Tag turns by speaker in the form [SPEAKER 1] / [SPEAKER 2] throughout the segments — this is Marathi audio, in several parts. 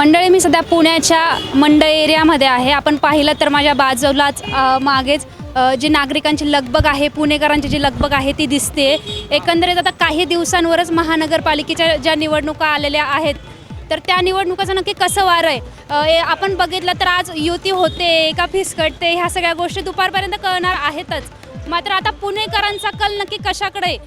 [SPEAKER 1] मंडळी मी सध्या पुण्याच्या मंडळ एरियामध्ये आहे. आपण पाहिलं तर माझ्या बाजूलाच मागेच जी नागरिकांची लगबग आहे, पुणेकरांची जी लगबग आहे ती दिसते. एकंदरीत आता काही दिवसांवरच महानगरपालिकेच्या ज्या निवडणुका आलेल्या आहेत, तर त्या निवडणुकाचं नक्की कसं वार आहे आपण बघितलं तर आज युती होते का फिसकटते, ह्या सगळ्या गोष्टी दुपारपर्यंत कळणार आहेतच. मात्र आता पुणेकरांचा कल नक्की कशाकडे?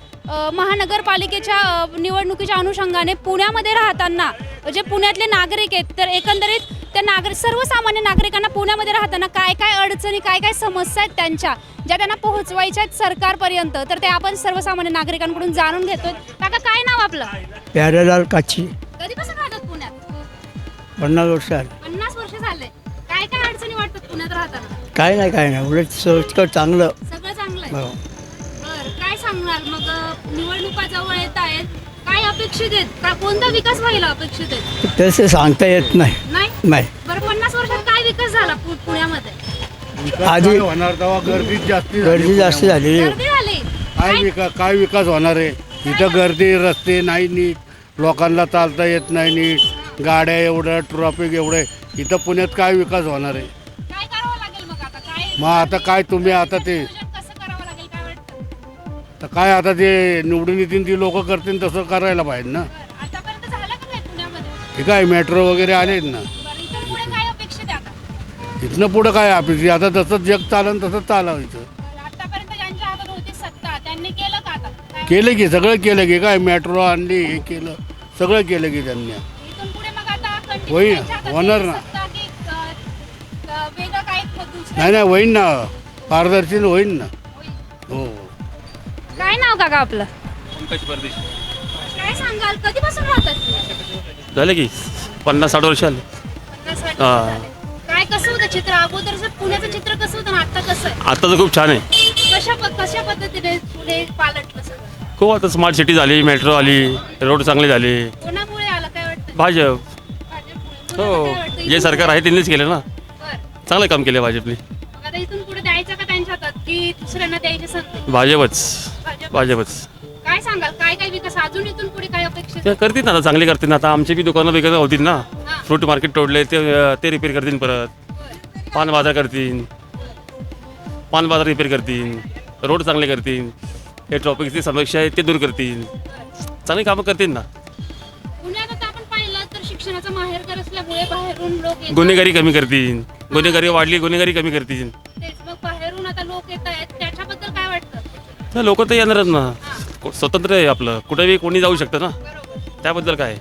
[SPEAKER 1] महानगरपालिकेच्या निवडणुकीच्या अनुषंगाने पुण्यामध्ये राहताना जे पुण्यातले नागरिक आहेत, तर एकंदरीत त्या सर्वसामान्य नागरिकांना पुण्यामध्ये राहताना काय काय अडचणी, काय काय समस्या आहेत त्यांच्या, ज्या त्यांना पोहोचवायच्या आहेत सरकारपर्यंत, तर ते आपण सर्वसामान्य नागरिकांकडून जाणून घेतोय. काका, काय नाव आपलं?
[SPEAKER 2] प्यारेलाल काची.
[SPEAKER 1] कधीपासून राहतात पुण्यात?
[SPEAKER 2] 50 वर्ष झाली.
[SPEAKER 1] 50 वर्ष झाले. काय काय अडचणी वाटतात पुण्यात राहताना?
[SPEAKER 2] काय नाही उलट सगळं चांगलं.
[SPEAKER 1] सगळं चांगलं आहे.
[SPEAKER 2] हो.
[SPEAKER 1] बरं, काय सांगणार मग? निवडणुका जवळ येत आहेत, काय अपेक्षित आहेत? का कोणता विकास व्हायला अपेक्षित आहे?
[SPEAKER 2] तसं सांगता येत नाही.
[SPEAKER 1] नाही. बरं, 50 वर्षात काय विकास झाला पुण्यामध्ये?
[SPEAKER 2] आधी
[SPEAKER 3] होणार तेव्हा गर्दी जास्त
[SPEAKER 2] गर्दी जास्त झाली.
[SPEAKER 1] गर्दी झाली.
[SPEAKER 3] काय विकास होणार आहे? इथं गर्दी, रस्ते नाही नीट, लोकांना चालता येत नाही नीट, गाड्या एवढं, ट्रॅफिक एवढं. इथं पुण्यात काय विकास होणार आहे?
[SPEAKER 1] काय करावं लागेल मग आता? काय
[SPEAKER 3] मग आता काय तुम्ही आता ते
[SPEAKER 1] नियोजन कसं करावं लागेल, काय वाटतं?
[SPEAKER 3] तर काय आता ते निवडून येतील ती लोक करतील तसं करायला पाहिजे ना.
[SPEAKER 1] बरं, आतापर्यंत झालं का नाही पुण्यामध्ये?
[SPEAKER 3] ठीक आहे, मेट्रो वगैरे आलेत ना.
[SPEAKER 1] बरं, इथून पुढे काय अपेक्षित आहे आता?
[SPEAKER 3] इथनं पुढं काय अपेक्षा? आता जसं जग चालन तसं चालायचं.
[SPEAKER 1] बरं, आतापर्यंत ज्यांच्या हातात होती सत्ता, त्यांनी केलं का आता? काय
[SPEAKER 3] केलं की सगळं केलं की, काय मेट्रो आणली, हे केलं, सगळं केलं की त्यांनी.
[SPEAKER 1] इथून पुढे मग आता continue
[SPEAKER 3] होईल,
[SPEAKER 1] त्यांच्या हातात
[SPEAKER 3] होणार
[SPEAKER 1] होती
[SPEAKER 3] ना.
[SPEAKER 1] सत्ता की, वेगळं काय दुसरं?
[SPEAKER 3] नाही होईन ना, पारदर्शी होईन ना.
[SPEAKER 1] होईल.
[SPEAKER 3] हो.
[SPEAKER 1] काय नाव काका आपलं?
[SPEAKER 4] पंकज परदेशी.
[SPEAKER 1] काय सांगाल, कधीपासून राहतात?
[SPEAKER 4] झाले की 50-60 वर्ष आले.
[SPEAKER 1] 50 वर्ष
[SPEAKER 4] हा.
[SPEAKER 1] झाले. काय कसं होतं चित्र अगोदरचं? पुण्याचं चित्र कसं होतं आणि आता कसं आहे?
[SPEAKER 4] आता तर खूप छान आहे.
[SPEAKER 1] कशा पद्धतीने पुणे पालटलं सगळं?
[SPEAKER 4] खूप आता स्मार्ट सिटी झाली, मेट्रो आली, रोड चांगले झाले.
[SPEAKER 1] कोणामुळे आलं, काय वाटतं?
[SPEAKER 4] भाजप.
[SPEAKER 1] भाजपमुळे.
[SPEAKER 4] हो,
[SPEAKER 1] तुम्हाला काय वाटतं?
[SPEAKER 4] जे
[SPEAKER 1] इथून
[SPEAKER 4] सरकार आहे त्यांनीच केलं ना.
[SPEAKER 1] बरं.
[SPEAKER 4] चांगलं काम केलं भाजपने.
[SPEAKER 1] मग आता इथून पुढे द्यायचं का त्यांच्या हातात की दुसऱ्यांना द्यायची संधी?
[SPEAKER 4] भाजपच. भाजपच.
[SPEAKER 1] काय सांगाल, काय काय विकास अजून इथून पुढे काय अपेक्षित?
[SPEAKER 4] ते करतील ना, आता चांगले करतील ना. आता आमची बी दुकानं वगैरे होतील ना.
[SPEAKER 1] हां.
[SPEAKER 4] फ्रूट मार्केट तोडले ते रिपेअर करतील परत.
[SPEAKER 1] बरं.
[SPEAKER 4] पान बाजार करतील. पान बाजार रिपेअर करतील. रोड चांगले करतील. हे ट्रॉफिकची समस्या आहे ते दूर करतील. चांगली कामं करतील ना.
[SPEAKER 1] पुण्यात आता आपण पाहिलं तर शिक्षणाचा माहेरघर असल्यामुळे बाहेरून लोक येतात.
[SPEAKER 4] गुन्हेगारी कमी करतील. गुन्हेगारी वाढली, गुन्हेगारी कमी करतील.
[SPEAKER 1] तेच, मग बाहेरून आता लोक येत आहेत, त्याच्याबद्दल काय वाटतं?
[SPEAKER 4] तर लोक तर येणारच ना. स्वतंत्र आहे आपलं, कुठेही कोणी जाऊ शकतं ना.
[SPEAKER 1] बरोबर.
[SPEAKER 4] त्याबद्दल काय,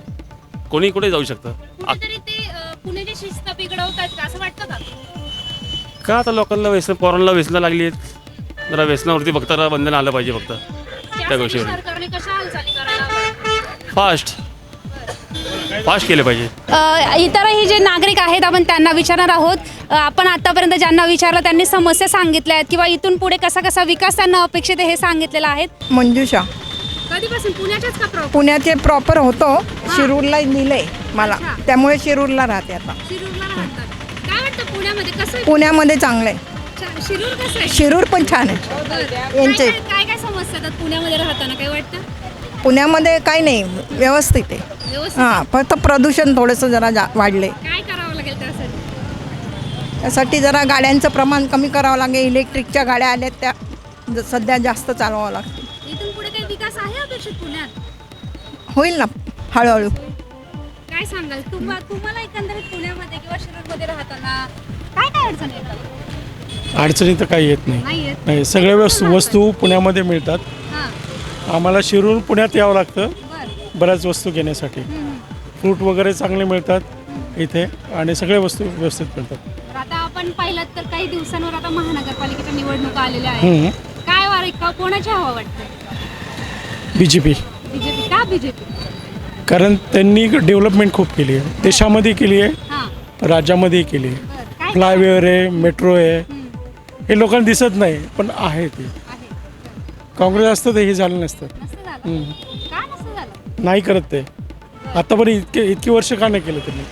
[SPEAKER 4] कोणी कुठे जाऊ शकतं.
[SPEAKER 1] कुठेतरी ते पुण्याची शिस्त बिघडवतात असं वाटतं का?
[SPEAKER 4] का आता लोकांना व्यसन, पोरांना व्यसनं लागली आहेत. जरा व्यसनावरती बघताना बंधन आलं पाहिजे फक्त त्या
[SPEAKER 1] त्यासाठी
[SPEAKER 4] गोष्टीवर.
[SPEAKER 1] सरकारने कशा हालचाली करायला?
[SPEAKER 4] फास्ट केले पाहिजे.
[SPEAKER 1] इतरही जे नागरिक आहेत आपण त्यांना विचारणार आहोत. आपण आतापर्यंत ज्यांना विचारलं त्यांनी समस्या सांगितल्या आहेत किंवा इथून पुढे कसा कसा विकास त्यांना अपेक्षित आहे हे सांगितलेलं आहे.
[SPEAKER 5] मंजुषा.
[SPEAKER 1] कधीपासून पुण्याच्याच का प्रॉपर?
[SPEAKER 5] पुण्याचे प्रॉपर होतो, शिरूरला दिलंय मला,
[SPEAKER 1] अच्छा.
[SPEAKER 5] त्यामुळे शिरूरला राहते आता.
[SPEAKER 1] शिरूरला राहतात. काय वाटतं पुण्यामध्ये कसं आहे?
[SPEAKER 5] पुण्यामध्ये चांगलं आहे,
[SPEAKER 1] शिरूर कसं आहे?
[SPEAKER 5] शिरूर पण छान आहे.
[SPEAKER 1] बरं.
[SPEAKER 5] यांचे-
[SPEAKER 1] काय काय समस्या येतात पुण्यामध्ये राहताना, काय वाटतं?
[SPEAKER 5] पुण्यामध्ये काही नाही, व्यवस्थित आहे.
[SPEAKER 1] व्यवस्थित.
[SPEAKER 5] हां, फक्त प्रदूषण थोडंसं जरा वाढले.
[SPEAKER 1] काय करावं लागेल त्यासाठी?
[SPEAKER 5] त्यासाठी जरा गाड्यांचं प्रमाण कमी करावं लागेल. इलेक्ट्रिकच्या गाड्या आल्यात त्या सध्या जास्त चालवावं लागते.
[SPEAKER 1] इथून पुढे काही विकास आहे अपेक्षित पुण्यात?
[SPEAKER 5] होईल ना हळूहळू.
[SPEAKER 1] काय सांगाल तुम्हाला एकंदरीत पुण्यामध्ये किंवा शिरूरमध्ये राहताना काय काय अडचणी येतात?
[SPEAKER 6] अडचणी तर काही येत नाही.
[SPEAKER 1] नाही येत.
[SPEAKER 6] नाही, सगळ्या वस्तू पुण्यामध्ये मिळतात.
[SPEAKER 1] हां.
[SPEAKER 6] आम्हाला शिरूर पुण्यात यावं लागतं
[SPEAKER 1] बरं.
[SPEAKER 6] बऱ्याच वस्तू घेण्यासाठी. फ्रूट वगैरे चांगले मिळतात इथे आणि सगळ्या वस्तू व्यवस्थित मिळतात.
[SPEAKER 1] तर आता आपण पाहिलं तर काही दिवसांवर आता महानगरपालिकेच्या निवडणुका आलेल्या आहेत. काय वार कोणाची हवा वाटते?
[SPEAKER 6] BJP.
[SPEAKER 1] बीजेपी का? बीजेपी.
[SPEAKER 6] कारण त्यांनी डेव्हलपमेंट खूप केली आहे, देशामध्ये केली आहे,
[SPEAKER 1] हां.
[SPEAKER 6] राज्यामध्ये केली आहे.
[SPEAKER 1] बरं. काय
[SPEAKER 6] फ्लायओव्हर आहे, मेट्रो आहे, हे लोकांना दिसत नाही पण आहे ते.
[SPEAKER 1] आहे?
[SPEAKER 6] काँग्रेस असतं तर हे झालं नसतं.
[SPEAKER 1] नसतं झालं. का नसतं झालं?
[SPEAKER 6] नाही करत ते. आतापर्यंत इतकी वर्ष का नाही केलं त्यांनी?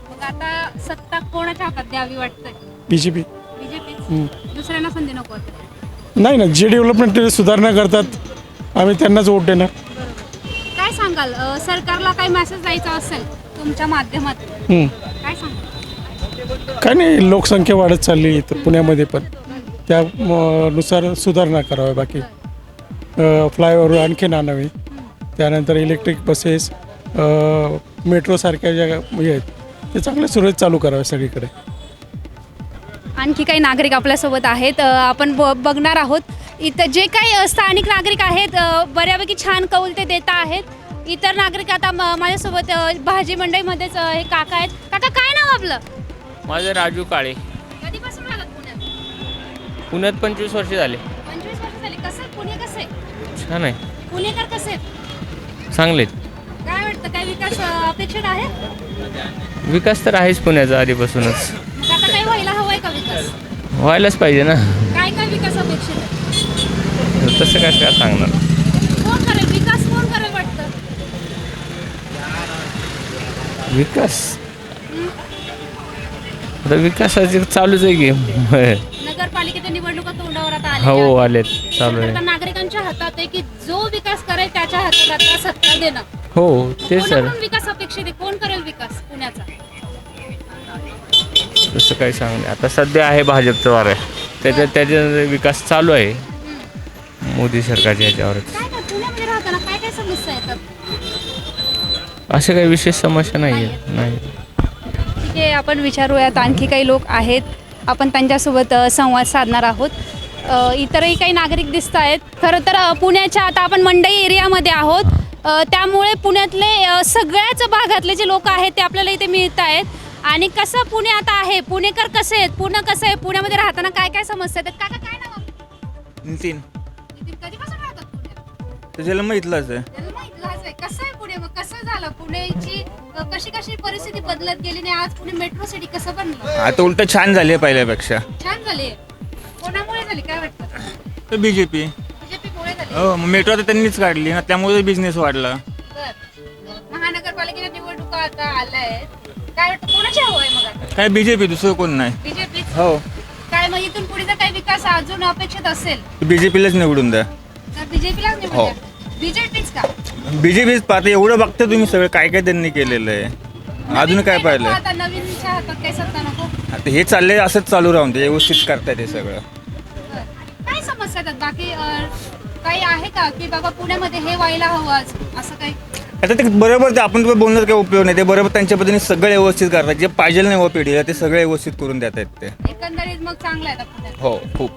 [SPEAKER 1] मग आता सत्ता कोणाच्या हातात द्यावी वाटतंय?
[SPEAKER 6] BJP.
[SPEAKER 1] बीजेपी. दुसऱ्यांना संधी नको वाटते?
[SPEAKER 6] नाही ना, जे डेव्हलपमेंट सुधारणा करतात आम्ही त्यांनाच वोट देणार.
[SPEAKER 1] काय सांगाल सरकारला काय मेसेज द्यायचा असेल तुमच्या माध्यमातून
[SPEAKER 6] हं.
[SPEAKER 1] काय सांगा?
[SPEAKER 6] काय नाही, लोकसंख्या वाढत चालली इथं पुण्यामध्ये पण त्या नुसार सुधारणा कराव्या. बाकी फ्लायओव्हर आणखीन आणावे. त्यानंतर इलेक्ट्रिक बसेस, मेट्रोसारख्या ज्या हे आहेत ते चांगल्या सुरळीत चालू कराव्या सगळीकडे.
[SPEAKER 1] आणखी काही नागरिक आपल्यासोबत आहेत. आपण बघणार आहोत इथं जे काही स्थानिक नागरिक आहेत बऱ्यापैकी छान कौल ते देत आहेत. इतर नागरिक आता माझ्यासोबत भाजी मंडईमध्येच हे काका आहेत. काका काय नाव आपलं?
[SPEAKER 7] माझं राजू काळे.
[SPEAKER 1] कधीपासून राहतात पुण्यात?
[SPEAKER 7] पुण्यात 25 वर्ष झाले.
[SPEAKER 1] 25 वर्ष झाली. कसं पुणे कसं आहे?
[SPEAKER 7] छान आहे,
[SPEAKER 1] पुणेकर कसे आहेत?
[SPEAKER 7] चांगले.
[SPEAKER 1] काय वाटतं, काय विकास अपेक्षित आहे?
[SPEAKER 7] विकास तर आहेच पुण्याचा आधीपासूनच.
[SPEAKER 1] मग आता काही व्हायला हवंय का विकास?
[SPEAKER 7] व्हायलाच पाहिजे ना.
[SPEAKER 1] काय काय विकास अपेक्षित आहे?
[SPEAKER 7] तसं काय सांगणार.
[SPEAKER 1] कोण करेल विकास? कोण करेल वाटतं?
[SPEAKER 7] विकास आता विकासाचे चालूच आहे की.
[SPEAKER 1] नगरपालिकेच्या निवडणुका तोंडावर आता आल्या
[SPEAKER 7] हो आलेत, चालू आहे.
[SPEAKER 1] आता नागरिकांच्या हातात आहे की जो विकास करेल त्याच्या हातात आता सत्ता देणं.
[SPEAKER 7] हो ते सर,
[SPEAKER 1] कोणाकडून विकास अपेक्षित आहे? कोण करेल विकास पुण्याचा?
[SPEAKER 7] तसं काही सांगणार. आता सध्या आहे भाजपचं वार आहे, त्याच्या विकास चालू आहे मोदी सरकारच्या ह्याच्यावरच.
[SPEAKER 1] काय काय पुण्यामध्ये राहताना काय काय समस्या येतात?
[SPEAKER 7] अशा काही विशेष समस्या नाही आहे. नाही.
[SPEAKER 1] ठीक आहे, आपण विचारूयात. आणखी काही लोक आहेत, आपण त्यांच्यासोबत संवाद साधणार आहोत. इतरही काही नागरिक दिसत आहेत. खरं तर पुण्याच्या आता आपण मंडई एरियामध्ये आहोत, त्यामुळे पुण्यातले सगळ्याच भागातले जे लोक आहेत ते आपल्याला इथे मिळत आहेत. आणि कसं पुणे आता आहे, पुणेकर कसे आहेत, पुणे कसं आहे, पुण्यामध्ये राहताना काय काय समस्या आहेत? काका काय नाव आपलं?
[SPEAKER 8] नितीन.
[SPEAKER 1] नितीन, कधीपासून राहतात पुण्यात?
[SPEAKER 8] तर जन्म इथलाच आहे.
[SPEAKER 1] जन्म इथलाच आहे. कसं आहे पुणे? मग कसं झालं पुण्याची कशी कशी परिस्थिती बदलत गेली नाही आज पुणे मेट्रो सिटी कसं बनलं?
[SPEAKER 8] आता उलट छान झाली आहे पहिल्यापेक्षा.
[SPEAKER 1] छान झाली. कोणामुळे झाली काय वाटतं?
[SPEAKER 8] तर बीजेपी.
[SPEAKER 1] बीजेपीमुळे झाली.
[SPEAKER 8] हो, मेट्रो तर त्यांनीच काढली ना, त्यामुळे बिझनेस वाढला.
[SPEAKER 1] बरं. महानगरपालिकेच्या निवडणुका आता आल्या आहेत, काय वाटतं कोणाची हवं आहे मग आता?
[SPEAKER 8] काय बीजेपी, दुसरं कोण नाही.
[SPEAKER 1] बीजेपी.
[SPEAKER 8] हो,
[SPEAKER 1] काय मग इथून पुढे जर काही विकास अजून अपेक्षित असेल
[SPEAKER 8] बीजेपीलाच निवडून द्या.
[SPEAKER 1] तर बीजेपीलाच निवडून
[SPEAKER 8] हो.
[SPEAKER 1] द्या. बीजेपीच का?
[SPEAKER 8] बीजेपीच पाहता, एवढं बघता तुम्ही सगळं काय काय त्यांनी केलेलं आहे. अजून काय
[SPEAKER 1] नको
[SPEAKER 8] पाहिलं?
[SPEAKER 1] आता नवीनच्या हातात काही सत्ता नको.
[SPEAKER 8] आता हे चाललंय असंच चालू राहून ते व्यवस्थित करताय ते सगळं.
[SPEAKER 1] बरं. काय समस्या आहेत बाकी काही आहे का की बाबा पुण्यामध्ये हे व्हायला हवं आज असं काही?
[SPEAKER 8] आता ते बरोबर, ते आपण बोलण्यात काही उपयोग नाही. ते बरोबर त्यांच्या पद्धतीने सगळं व्यवस्थित करतात. जे पाहिजे नाही व पिढीला ते सगळे व्यवस्थित करून देत आहेत ते.
[SPEAKER 1] एकंदरीत मग चांगलं आहे आता पुण्यात.
[SPEAKER 8] हो, खूप.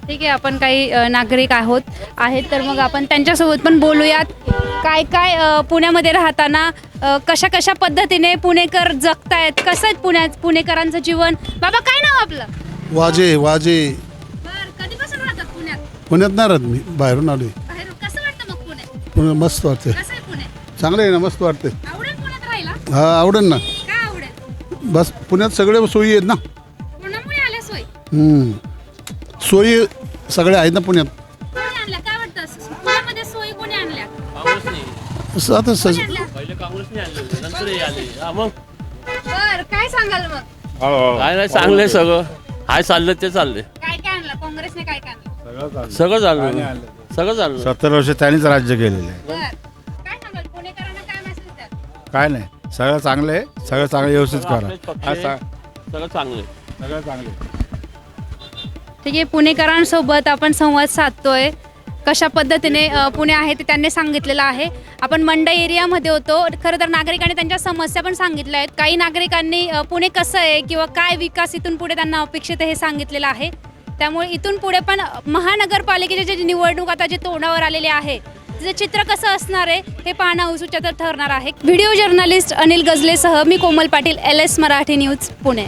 [SPEAKER 1] ठीक आहे, आपण काही नागरिक आहेत तर मग आपण त्यांच्यासोबत पण बोलूयात. काय काय पुण्यामध्ये राहताना कशा कशा पद्धतीने पुणेकर जगतायत, कसं आहे पुणेकरांचं जीवन. बाबा काय नाव आपलं?
[SPEAKER 9] वाजे.
[SPEAKER 1] बरं, कधीपासून राहतात पुण्यात?
[SPEAKER 9] पुण्यात नाही राहत मी, बाहेरून आलोय.
[SPEAKER 1] बाहेरून कसं वाटतं मग पुणे?
[SPEAKER 9] पुणे मस्त वाटते.
[SPEAKER 1] कसं आहे पुणे?
[SPEAKER 9] चांगलं आहे ना, मस्त वाटते.
[SPEAKER 1] आवडेल पुण्यात राहायला?
[SPEAKER 9] हा, आवडेल ना.
[SPEAKER 1] काय आवडेल?
[SPEAKER 9] बस पुण्यात सगळे सोयी आहेत ना.
[SPEAKER 1] पुण्यामुळे आल्या सोय?
[SPEAKER 9] सोयी सगळ्या आहेत ना पुण्यात.
[SPEAKER 1] कोणी आणल्या काय वाटतं? पुण्यामध्ये सोयी कोणी आणल्या?
[SPEAKER 9] असं आता
[SPEAKER 1] कोणी आणल्या?
[SPEAKER 4] पहिले काँग्रेसने आणले, नंतर हे आले. हा मग
[SPEAKER 1] बरं, काय सांगाल मग?
[SPEAKER 4] काय नाही, चांगलं आहे सगळं. हाय चाललं ते चाललंय.
[SPEAKER 1] काय काय आणलं काँग्रेसने? काय काय आणलं?
[SPEAKER 4] सगळं चाललं, सगळं चाललं.
[SPEAKER 3] 70 वर्ष त्यांनीच राज्य केलेलं आहे.
[SPEAKER 1] बरं, काय सांगाल पुणेकरांना काय मेसेज द्याल?
[SPEAKER 3] काय नाही, सगळं चांगलं आहे. सगळं चांगलं व्यवस्थित
[SPEAKER 4] सगळं
[SPEAKER 3] करा.
[SPEAKER 4] आपलेच पक्ष आहे. सगळं चांगलं आहे.
[SPEAKER 3] सगळं चांगलं आहे.
[SPEAKER 1] ठीक आहे, पुणेकरांसोबत आपण संवाद साधतोय. कशा पद्धतीने पुणे आहे ते त्यांनी सांगितलेलं आहे. आपण मंडई एरियामध्ये होतो. खरं तर नागरिकांनी त्यांच्या समस्या पण सांगितल्या आहेत. काही नागरिकांनी पुणे कसं आहे किंवा काय विकास इथून पुढे त्यांना अपेक्षित आहे हे सांगितलेलं आहे. त्यामुळे इथून पुढे पण महानगरपालिकेचे जे निवडणूक आता जे तोंडावर आलेले आहे त्याचं चित्र कसं असणार आहे हे पाहणं औत्सुक्याचं ठरणार आहे. व्हिडिओ जर्नलिस्ट अनिल गजलेसह मी कोमल पाटील, LS मराठी न्यूज, पुणे.